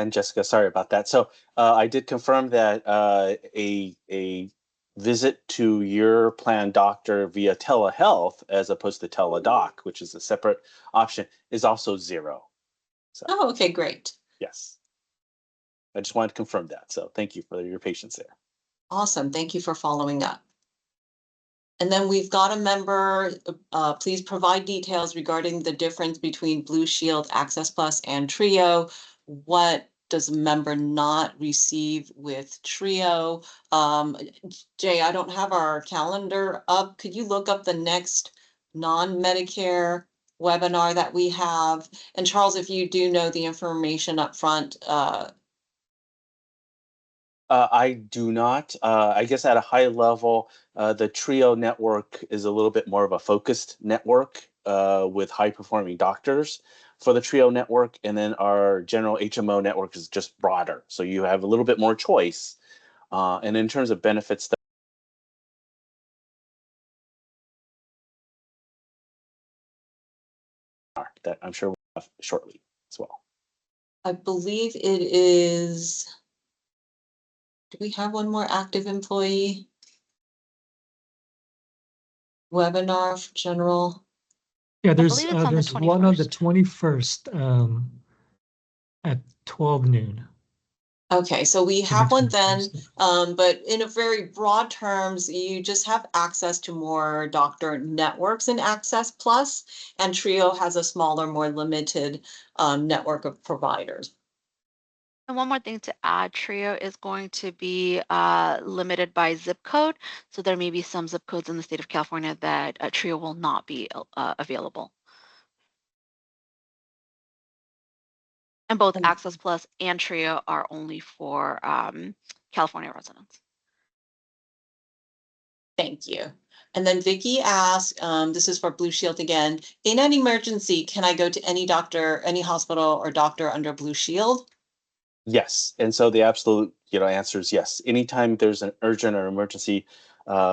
Jessica, sorry about that. So I did confirm that a visit to your plan doctor via telehealth, as opposed to teledoc, which is a separate option, is also 0. So, Oh, okay, great. yes. I just wanted to confirm that. So thank you for your patience there. Awesome. Thank you for following up. And then we've got a member, please provide details regarding the difference between Blue Shield, Access Plus, and Trio. What does a member not receive with Trio? Jay, I don't have our calendar up. Could you look up the next non-Medicare webinar that we have? And Charles, if you do know the information up front, I do not. I guess at a high level, the Trio network is a little bit more of a focused network with high performing doctors for the Trio network. And then our general HMO network is just broader. So you have a little bit more choice. And in terms of benefits, that I'm sure we'll have shortly as well. I believe it is. Do we have one more active employee? Webinar for general. Yeah, believe it's on the there's one on the 21st. 21st at 12 noon. Okay, so we The have next one one, then, Thursday. but in a very broad terms, you just have access to more doctor networks in Access Plus, and Trio has a smaller, more limited network of providers. And one more thing to add, Trio is going to be limited by zip code. So there may be some zip codes in the state of California that Trio will not be available. And both Access Plus and Trio are only for California residents. Thank you. And then Vicky asked, this is for Blue Shield again, in an emergency, can I go to any doctor, any hospital or doctor under Blue Shield? Yes. And so the absolute answer is yes. Anytime there's an urgent or emergency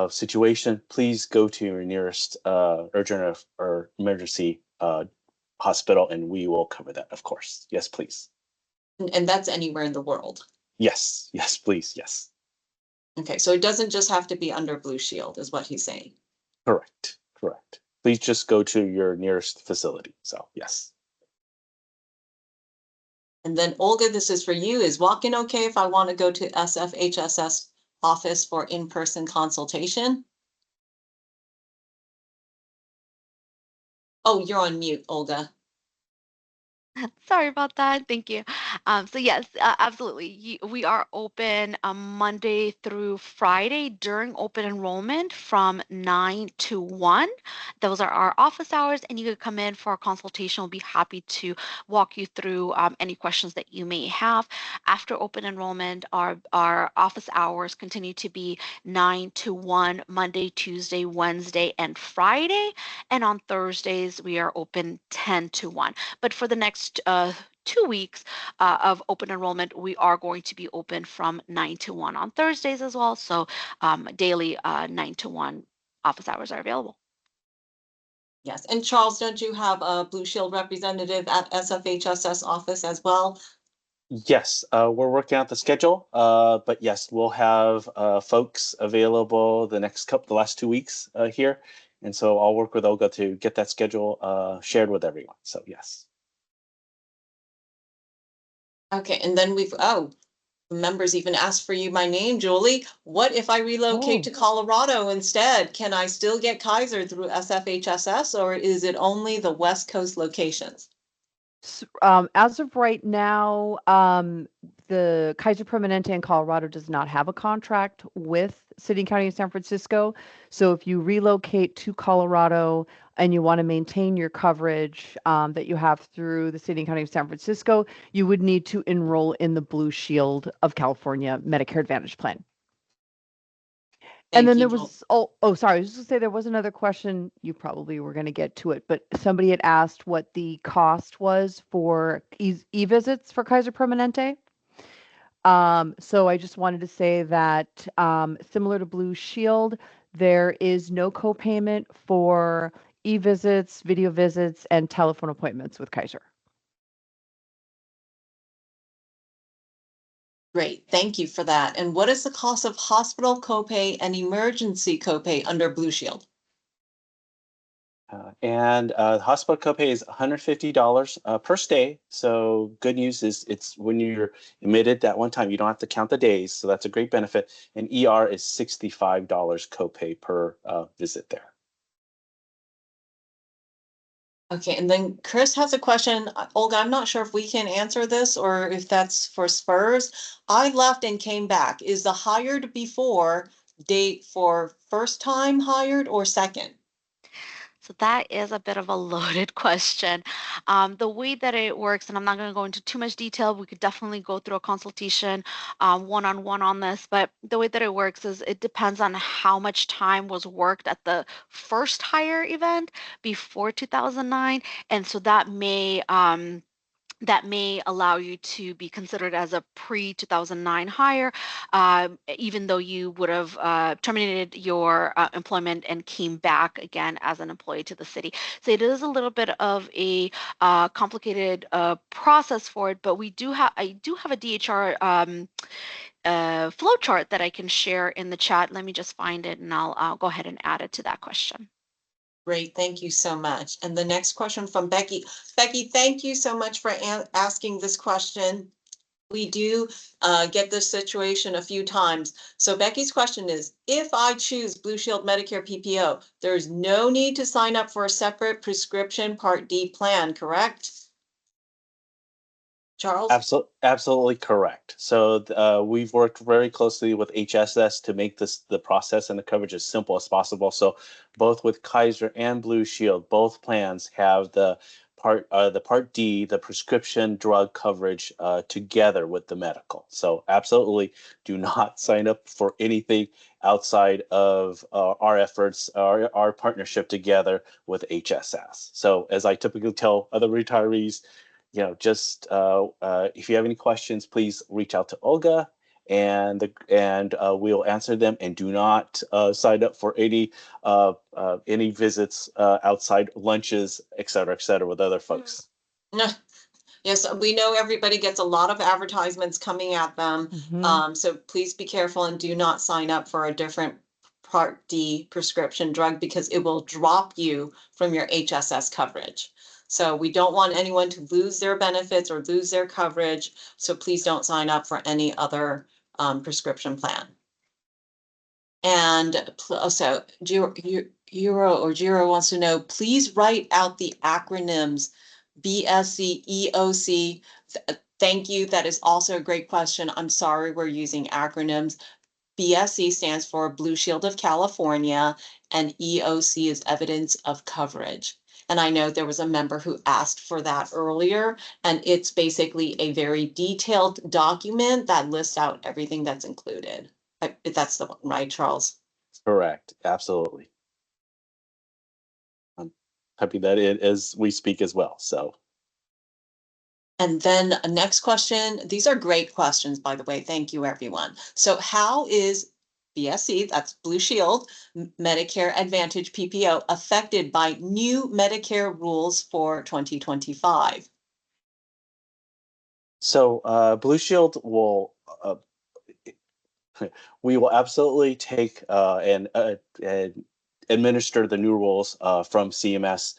situation, please go to your nearest urgent or emergency hospital, and we will cover that, of course. Yes, please. And that's anywhere in the world. Yes, please, yes. Okay, so it doesn't just have to be under Blue Shield, is what he's saying. Correct. Please just go to your nearest facility. So, yes. And then Olga, this is for you. Is walk-in okay if I want to go to SFHSS office for in-person consultation? Oh, you're on mute, Olga. Sorry about that. Thank you. So yes, absolutely. We are open Monday through Friday during open enrollment from 9 to 1. Those are our office hours, and you could come in for a consultation. We'll be happy to walk you through any questions that you may have. After open enrollment, our office hours continue to be 9 to 1, Monday, Tuesday, Wednesday, and Friday. And on Thursdays, we are open 10 to 1. But for the next 2 weeks of open enrollment, we are going to be open from 9 to 1 on Thursdays as well. So daily 9 to 1 office hours are available. Yes, and Charles, don't you have a Blue Shield representative at SFHSS office as well? Yes, we're working out the schedule, but yes, we'll have folks available the last 2 weeks here, And so I'll work with Olga to get that schedule shared with everyone. So yes. Okay, and then members even asked for you my name, Julie. What if I relocate to Colorado instead? Can I still get Kaiser through SFHSS, or is it only the West Coast locations? As of right now, the Kaiser Permanente in Colorado does not have a contract with City and County of San Francisco. So if you relocate to Colorado and you want to maintain your coverage that you have through the City and County of San Francisco, you would need to enroll in the Blue Shield of California Medicare Advantage plan. And then there was, sorry, I was just gonna say there was another question. You probably were going to get to it, but somebody had asked what the cost was for e-visits for Kaiser Permanente. So I just wanted to say that similar to Blue Shield, there is no copayment for e-visits, video visits, and telephone appointments with Kaiser. Great, thank you for that. And what is the cost of hospital copay and emergency copay under Blue Shield? Hospital copay is $150 per stay. So good news is it's when you're admitted that one time, you don't have to count the days. So that's a great benefit. And ER is $65 copay per visit there. Okay, and then Chris has a question. Olga, I'm not sure if we can answer this or if that's for Spurs. I left and came back. Is the hired before date for first time hired or second? So that is a bit of a loaded question. The way that it works, and I'm not going to go into too much detail, we could definitely go through a consultation one-on-one on this, but the way that it works is it depends on how much time was worked at the first hire event before 2009. And so that may allow you to be considered as a pre-2009 hire, even though you would have terminated your employment and came back again as an employee to the city. So it is a little bit of a complicated process for it, but I do have a DHR flow chart that I can share in the chat. Let me just find it, and I'll go ahead and add it to that question. Great, thank you so much. And the next question from Becky. Becky, thank you so much for asking this question. We do get this situation a few times. So Becky's question is, if I choose Blue Shield Medicare PPO, there's no need to sign up for a separate prescription Part D plan, correct? Charles? Absolutely correct. So we've worked very closely with HSS to make the process and the coverage as simple as possible. So both with Kaiser and Blue Shield, both plans have the Part D, the prescription drug coverage together with the medical. So absolutely do not sign up for anything outside of our efforts, our partnership together with HSS. So as I typically tell other retirees, just if you have any questions, please reach out to Olga, and we'll answer them. And do not sign up for any visits outside lunches, et cetera, with other folks. No. Yes, we know everybody gets a lot of advertisements coming at them. So please be careful and do not sign up for a different Part D prescription drug because it will drop you from your HSS coverage. So we don't want anyone to lose their benefits or lose their coverage. So please don't sign up for any other prescription plan. And also, Jiro wants to know, please write out the acronyms BSC, EOC. Thank you. That is also a great question. I'm sorry we're using acronyms. BSC stands for Blue Shield of California, and EOC is evidence of coverage. And I know there was a member who asked for that earlier, and it's basically a very detailed document that lists out everything that's included. That's the one, right, Charles? Correct. Absolutely. I'm typing that in as we speak as well. So. And then next question. These are great questions, by the way. Thank you, everyone. So how is BSC, that's Blue Shield, Medicare Advantage PPO, affected by new Medicare rules for 2025? So Blue Shield will we will absolutely take and administer the new rules from CMS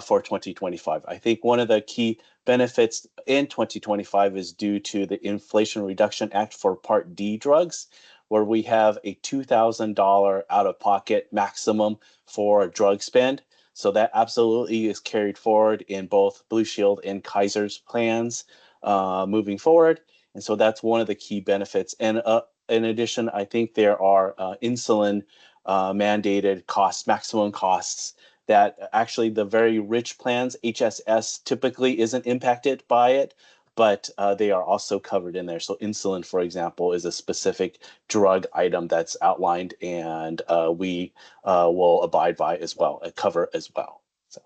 for 2025. I think one of the key benefits in 2025 is due to the Inflation Reduction Act for Part D drugs, where we have a $2,000 out-of-pocket maximum for drug spend. So that absolutely is carried forward in both Blue Shield and Kaiser's plans moving forward. And so that's one of the key benefits. And in addition, I think there are insulin mandated costs, maximum costs, that actually the very rich plans, HSS, typically isn't impacted by it, but they are also covered in there. So insulin, for example, is a specific drug item that's outlined, and we will abide by as well, cover as well. So.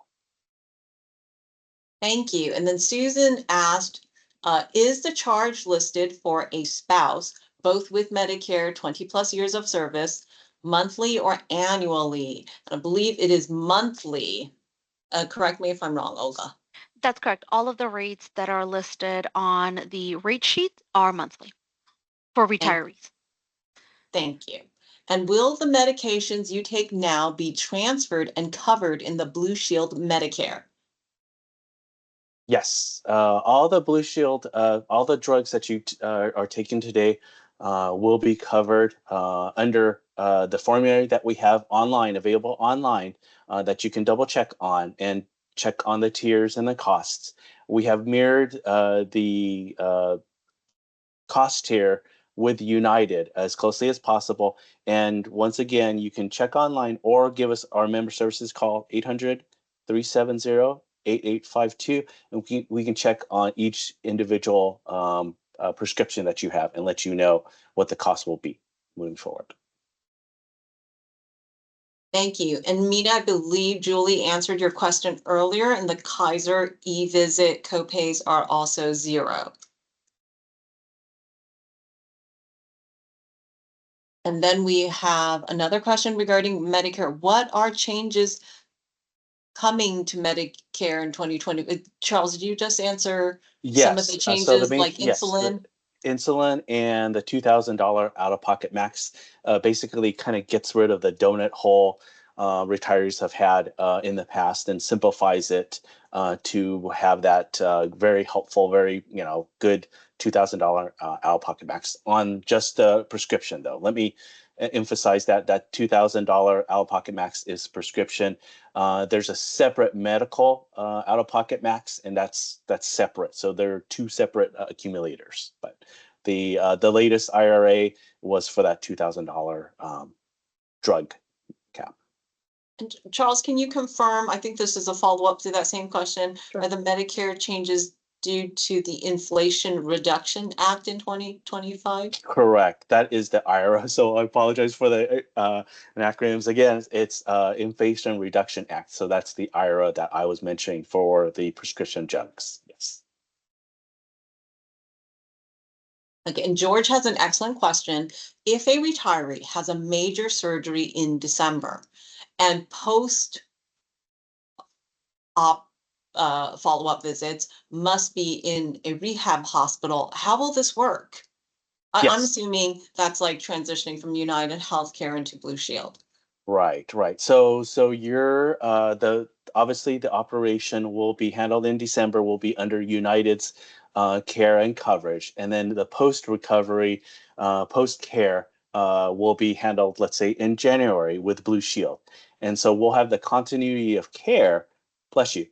Thank you. And then Susan asked, is the charge listed for a spouse, both with Medicare 20+ years of service, monthly or annually? And I believe it is monthly. Correct me if I'm wrong, Olga. That's correct. All of the rates that are listed on the rate sheet are monthly for retirees. Thank you. And will the medications you take now be transferred and covered in the Blue Shield Medicare? Yes, all the Blue Shield, all the drugs that you are taking today will be covered under the formulary that we have online, available online, that you can double check on and check on the tiers and the costs. We have mirrored the cost tier with United as closely as possible. And once again, you can check online or give us our member services call 800-370-8852, and we can check on each individual prescription that you have and let you know what the cost will be moving forward. Thank you. And Mina, I believe Julie answered your question earlier, and the Kaiser e-visit copays are also 0. And then we have another question regarding Medicare. What are changes coming to Medicare in 2020? Charles, did you just answer some of the Yes. changes like insulin? Insulin and the $2,000 out-of-pocket max basically kind of gets rid of the donut hole retirees have had in the past and simplifies it to have that very helpful, very good $2,000 out-of-pocket max on just a prescription. Though, let me emphasize that $2,000 out-of-pocket max is prescription. There's a separate medical out-of-pocket max, and that's separate. So there are two separate accumulators. But the latest IRA was for that $2,000 drug cap. And Charles, can you confirm, I think this is a follow-up to that same question, Sure. are the Medicare changes due to the Inflation Reduction Act in 2025? Correct. That is the IRA. So I apologize for the acronyms. Again, it's Inflation Reduction Act. So that's the IRA that I was mentioning for the prescription drugs. Yes. Okay, and George has an excellent question. If a retiree has a major surgery in December and post op follow-up visits must be in a rehab hospital, how will this work? I'm Yes. assuming that's like transitioning from United Healthcare into Blue Shield. Right. So you're obviously the operation will be handled in December, will be under United's care and coverage, and then the post recovery, post care will be handled, let's say, in January with Blue Shield, and so we'll have the continuity of care. Bless you.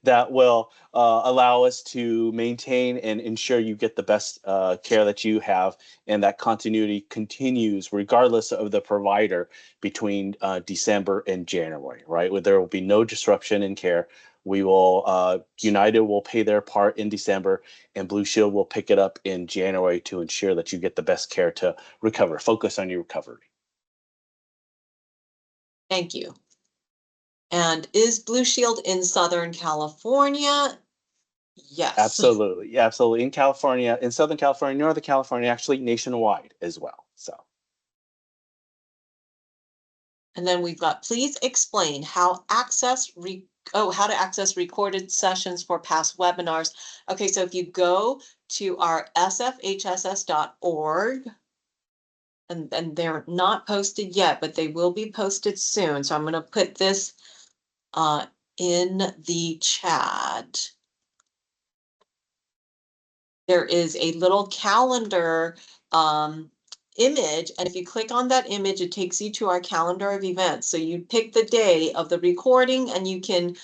That will allow us to maintain and ensure you get the best care that you have, and that continuity continues regardless of the provider between December and January, right? Where there will be no disruption in care. We will, United will pay their part in December, and Blue Shield will pick it up in January to ensure that you get the best care to recover. Focus on your recovery. Thank you. And is Blue Shield in Southern California? Yes. Absolutely. Yeah, absolutely. In California, in Southern California, Northern California, actually nationwide as well. So. And then we've got, please explain how to access recorded sessions for past webinars. Okay, so if you go to our sfhss.org and they're not posted yet, but they will be posted soon. So I'm going to put this in the chat. There is a little calendar image, and if you click on that image, it takes you to our calendar of events. So you pick the day of the recording, and you can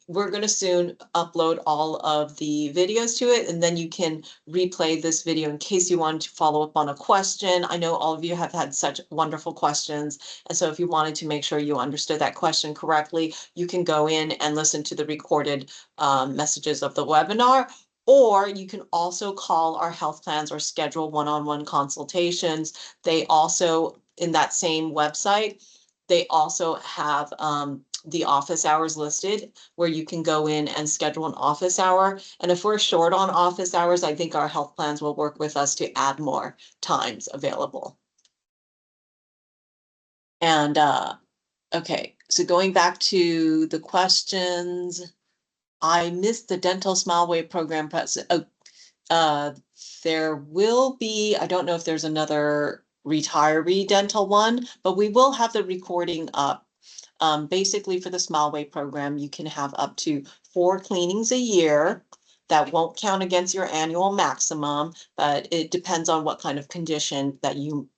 we're going to soon upload all of the videos to it, and then you can replay this video in case you want to follow up on a question. I know all of you have had such wonderful questions, and so if you wanted to make sure you understood that question correctly, you can go in and listen to the recorded messages of the webinar, or you can also call our health plans or schedule one-on-one consultations. They also, in that same website, they also have the office hours listed where you can go in and schedule an office hour. And if we're short on office hours, I think our health plans will work with us to add more times available. And okay, so going back to the questions, I missed the dental smile wave program. There will be, I don't know if there's another retiree dental one, but we will have the recording up. Basically, for the Smile Wave program, you can have up to 4 cleanings a year. That won't count against your annual maximum, but it depends on what kind of condition that you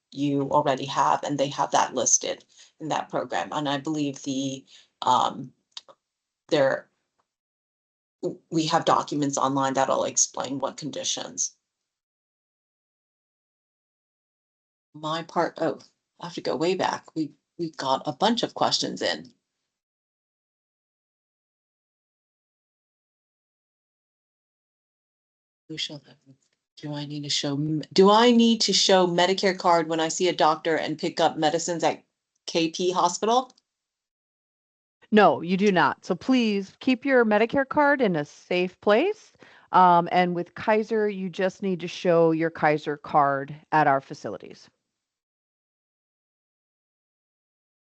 already have, and they have that listed in that program. And I believe there we have documents online that'll explain what conditions. My part, oh, I have to go way back. We got a bunch of questions in. Who shall have? Do I need to show Medicare card when I see a doctor and pick up medicines at KP Hospital? No, you do not. So please keep your Medicare card in a safe place. And with Kaiser, you just need to show your Kaiser card at our facilities.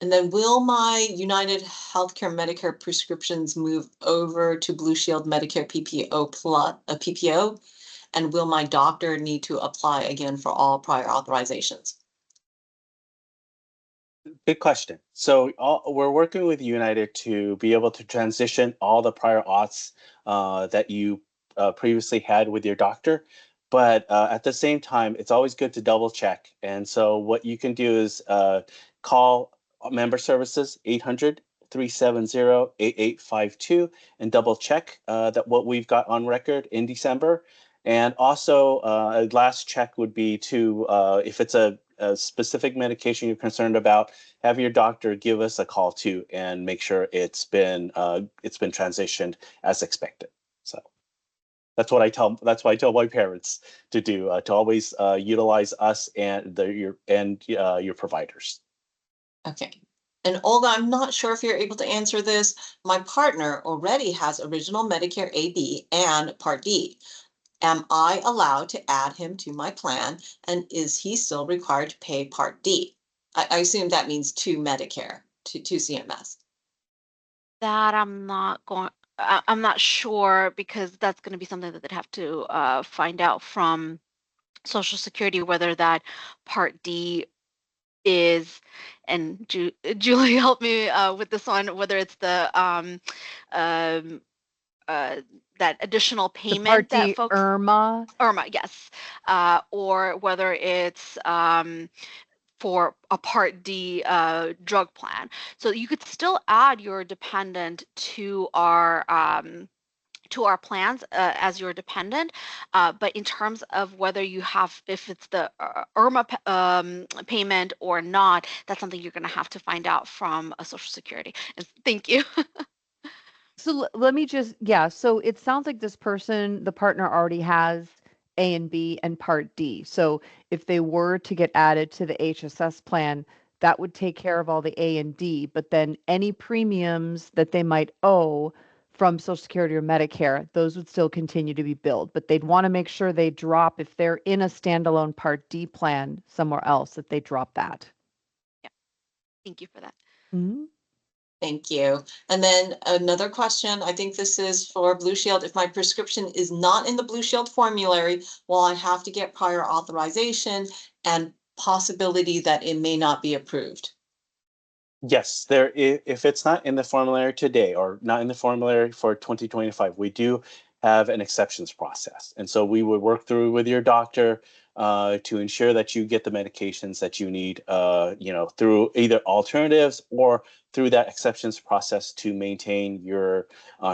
And then will my United Healthcare Medicare prescriptions move over to Blue Shield Medicare PPO plus a PPO? And will my doctor need to apply again for all prior authorizations? Good question. So we're working with United to be able to transition all the prior auths that you previously had with your doctor. But at the same time, it's always good to double check. And so what you can do is call member services 800-370-8852 and double check that what we've got on record in December. And also a last check would be to, if it's a specific medication you're concerned about, have your doctor give us a call too and make sure it's been transitioned as expected. So that's what I tell my parents to do, to always utilize us and your providers. Okay. And Olga, I'm not sure if you're able to answer this. My partner already has original Medicare AB and Part D. Am I allowed to add him to my plan? And is he still required to pay Part D? I assume that means to Medicare, to CMS. That I'm not sure, because that's going to be something that they'd have to find out from Social Security, whether that Part D is, and Julie help me with this one, whether it's the that additional The payment Part that D folks, IRMA. yes, or whether it's for a Part D drug plan. So you could still add your dependent to our plans as your dependent, but in terms of whether you have, if it's the IRMA payment or not, that's something you're going to have to find out from Social Security. And thank you. So let me just, yeah. So it sounds like this person, the partner already has A and B and Part D. So if they were to get added to the HSS plan, that would take care of all the A and D. But then any premiums that they might owe from Social Security or Medicare, those would still continue to be billed. But they'd want to make sure they drop, if they're in a standalone Part D plan somewhere else, that they drop that. Yeah, thank you for that. Mhm. Thank you. And then another question, I think this is for Blue Shield. If my prescription is not in the Blue Shield formulary, will I have to get prior authorization and possibility that it may not be approved? Yes, if it's not in the formulary today or not in the formulary for 2025, we do have an exceptions process. And so we would work through with your doctor to ensure that you get the medications that you need, through either alternatives or through that exceptions process to maintain your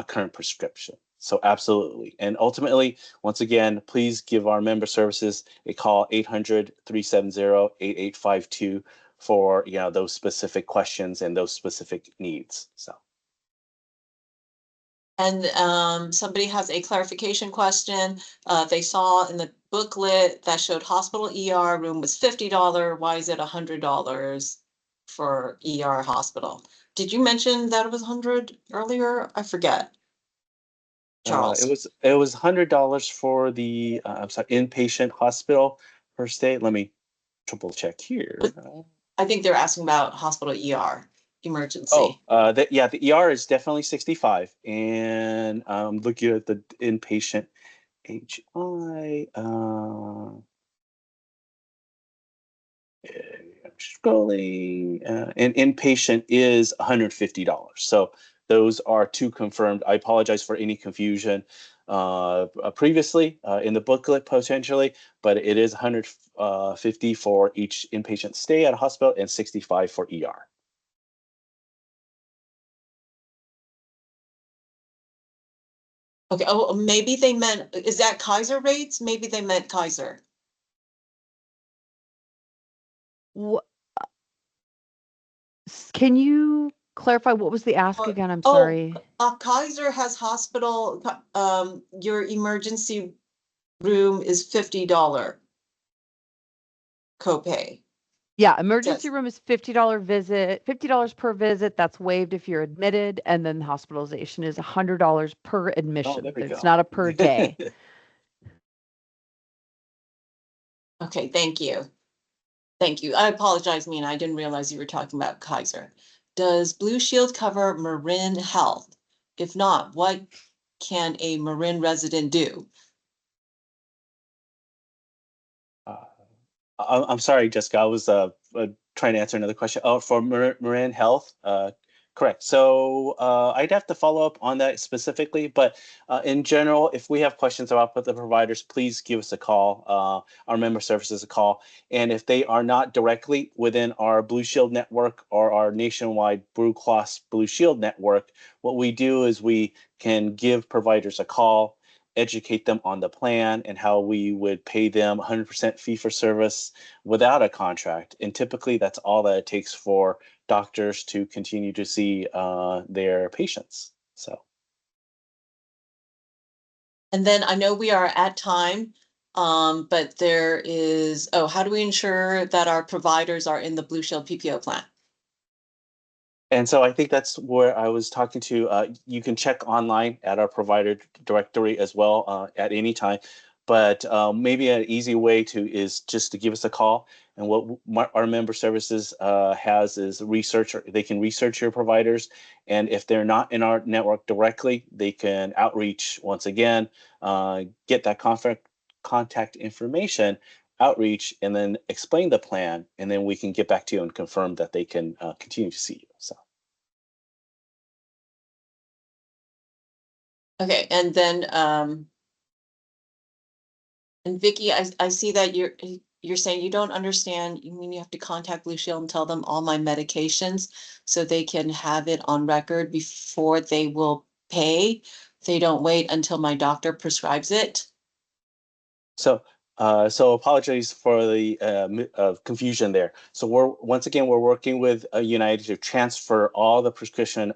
current prescription. So absolutely. And ultimately, once again, please give our member services a call, 800-370-8852 for those specific questions and those specific needs. So And somebody has a clarification question. They saw in the booklet that showed hospital ER room was $50. Why is it $100 for ER hospital? Did you mention that it was 100 earlier? I forget. Charles. it was $100 for the I'm sorry, inpatient hospital per stay. Let me triple check here. I think they're asking about hospital ER emergency. The ER is definitely 65, and looking at the inpatient HI. I'm scrolling, and inpatient is $150. So those are two confirmed. I apologize for any confusion previously in the booklet potentially, but it is $150 for each inpatient stay at a hospital and $65 for ER. Okay, oh, maybe they meant, is that Kaiser rates? Maybe they meant Kaiser. Can you clarify what was the ask again? I'm sorry. Kaiser has hospital, your emergency room is $50 copay. Yeah, emergency room is $50 visit, $50 per visit. That's waived if you're admitted, and then hospitalization is $100 per admission. There we It's go. not a per day. Okay, thank you. Thank you. I apologize, Mina. I didn't realize you were talking about Kaiser. Does Blue Shield cover Marin Health? If not, what can a Marin resident do? I'm sorry, Jessica. I was trying to answer another question. Oh, for Marin Health, correct. So I'd have to follow up on that specifically, but in general, if we have questions about the providers, please give us a call. Our member services a call, and if they are not directly within our Blue Shield network or our nationwide Blue Cross Blue Shield network, what we do is we can give providers a call, educate them on the plan and how we would pay them 100% fee for service without a contract. And typically that's all that it takes for doctors to continue to see their patients. So. And then I know we are at time, but there is, how do we ensure that our providers are in the Blue Shield PPO plan? And so I think that's where I was talking to. You can check online at our provider directory as well at any time. But maybe an easy way is just to give us a call. And what our member services has is research. They can research your providers. And if they're not in our network directly, they can outreach once again, get that contact information, outreach, and then explain the plan, and then we can get back to you and confirm that they can continue to see you. So. Okay, and then and Vicky, I see that you're saying you don't understand. You mean you have to contact Blue Shield and tell them all my medications so they can have it on record before they will pay. They don't wait until my doctor prescribes it. So apologies for the confusion there. So we're working with United to transfer all the prescription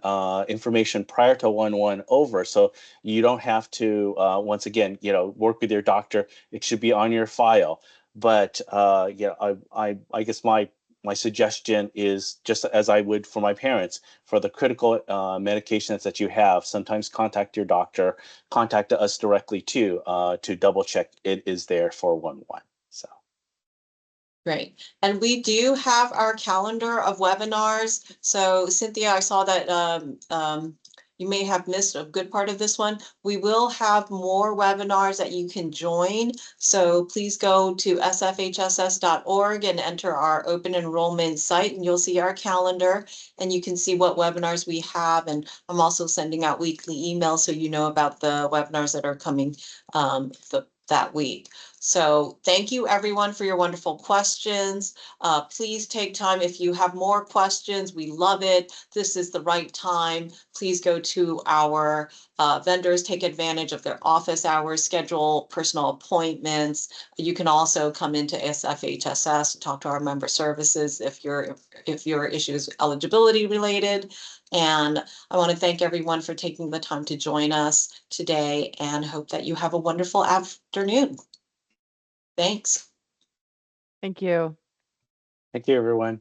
information prior to 1/1 over. So you don't have to once again, work with your doctor. It should be on your file. But I guess my suggestion is just as I would for my parents, for the critical medications that you have, sometimes contact your doctor, contact us directly too, to double check it is there for 1/1. So. Great. And we do have our calendar of webinars. So Cynthia, I saw that you may have missed a good part of this one. We will have more webinars that you can join. So please go to sfhss.org and enter our open enrollment site, and you'll see our calendar and you can see what webinars we have. And I'm also sending out weekly emails so you know about the webinars that are coming that week. So thank you everyone for your wonderful questions. Please take time if you have more questions. We love it. This is the right time. Please go to our vendors, take advantage of their office hours, schedule personal appointments. You can also come into SFHSS, talk to our member services if your issue is eligibility related. And I want to thank everyone for taking the time to join us today and hope that you have a wonderful afternoon. Thanks. Thank you. Thank you, everyone.